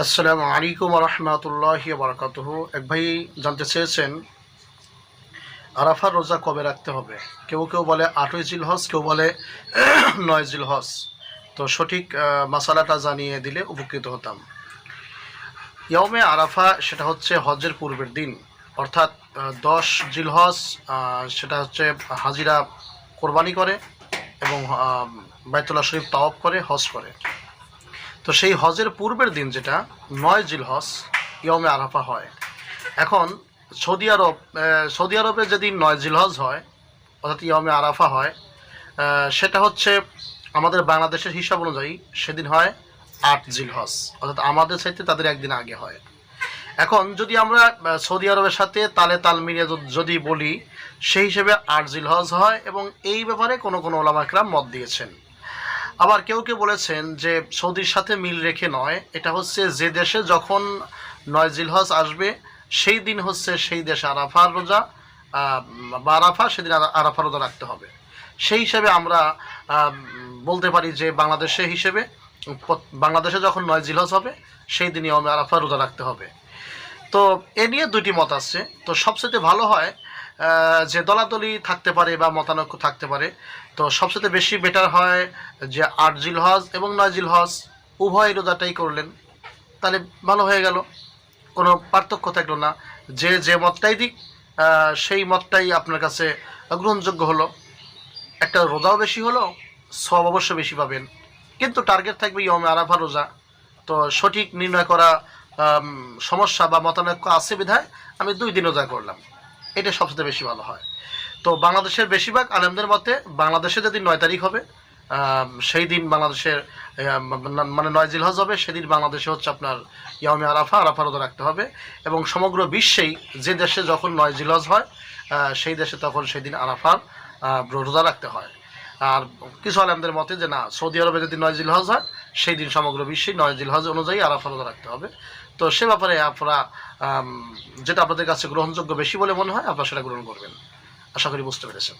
আসসালামু আলাইকুম রহমতুল্লাহি বারাকাতুহু। এক ভাই জানতে চেয়েছেন আরাফার রোজা কবে রাখতে হবে। কেউ কেউ বলে 8ই জিলহজ, কেউ বলে 9 জিলহজ। তো সঠিক মাসালাটা জানিয়ে দিলে উপকৃত হতাম। ইয়মে আরাফা সেটা হচ্ছে হজের পূর্বের দিন, অর্থাৎ 10 জিলহজ। সেটা হচ্ছে হাজিরা কোরবানি করে এবং বাইতুল্লাহ শরীফ তাওয়াফ করে, হজ করে। তো সেই হজের পূর্বের দিন যেটা 9 জিলহজ ইয়মে আরাফা হয়। এখন সৌদি আরবে যেদিন 9 জিলহজ হয়, অর্থাৎ ইয়মে আরাফা হয়, সেটা হচ্ছে আমাদের বাংলাদেশের হিসাব অনুযায়ী সেদিন হয় 8 জিলহজ, অর্থাৎ আমাদের চাইতে তাদের একদিন আগে হয়। এখন যদি আমরা সৌদি আরবের সাথে তালে তাল মিলিয়ে যদি বলি, সেই হিসেবে 8 জিলহজ হয় এবং এই ব্যাপারে কোনো কোনো ওলামা কেরাম মত দিয়েছেন। আবার কেউ কেউ বলেছেন যে সৌদির সাথে মিল রেখে নয়, এটা হচ্ছে যে দেশে যখন 9 জিলহজ আসবে সেই দিন হচ্ছে সেই দেশে আরাফার রোজা বা আরাফা, সেদিন আরাফা রোজা রাখতে হবে। সেই হিসেবে আমরা বলতে পারি যে বাংলাদেশে যখন 9 জিলহজ হবে সেই দিনই আমরা আরাফা রোজা রাখতে হবে। তো এ নিয়ে দুটি মত আছে। তো সবচেয়ে ভালো হয় যে দলাদলি থাকতে পারে বা মতানৈক্য থাকতে পারে। তো সবচেয়ে বেশি বেটার হয় যে 8 জিলহজ এবং 9 জিলহজ উভয় রোজাটাই করলেন, তাহলে ভালো হয়ে গেল, কোনো পার্থক্য থাকলো না। যে মতটাই দিক সেই মতটাই আপনার কাছে গ্রহণযোগ্য হলো। একটা রোজাও বেশি হলো, সব অবশ্য বেশি পাবেন, কিন্তু টার্গেট থাকবে ইয়মে আরাফা রোজা। তো সঠিক নির্ণয় করা সমস্যা বা মতানৈক্য আছে বিধায় আমি 2 দিন রোজা করলাম, এটা সবচেয়ে বেশি ভালো হয়। তো বাংলাদেশের বেশিরভাগ আলেমদের মতে বাংলাদেশে যেদিন 9 তারিখ হবে সেই দিন বাংলাদেশের মানে 9 জিলহজ হবে, সেদিন বাংলাদেশে হচ্ছে আপনার ইয়মে আরাফা রোজা রাখতে হবে। এবং সমগ্র বিশ্বেই যে দেশে যখন 9 জিলহজ হয় সেই দেশে তখন সেদিন আরাফার রোজা রাখতে হয়। আর কিছু আলেমদের মতে যে না, সৌদি আরবে যদি 9 জিলহজ হয় সেই দিন সমগ্র বিশ্বে 9 জিলহজ অনুযায়ী আরাফা রোজা রাখতে হবে। তো সে ব্যাপারে আপনারা যেটা আপনাদের কাছে গ্রহণযোগ্য বেশি বলে মনে হয় আপনারা সেটা গ্রহণ করবেন। আশা করি বুঝতে পেরেছেন।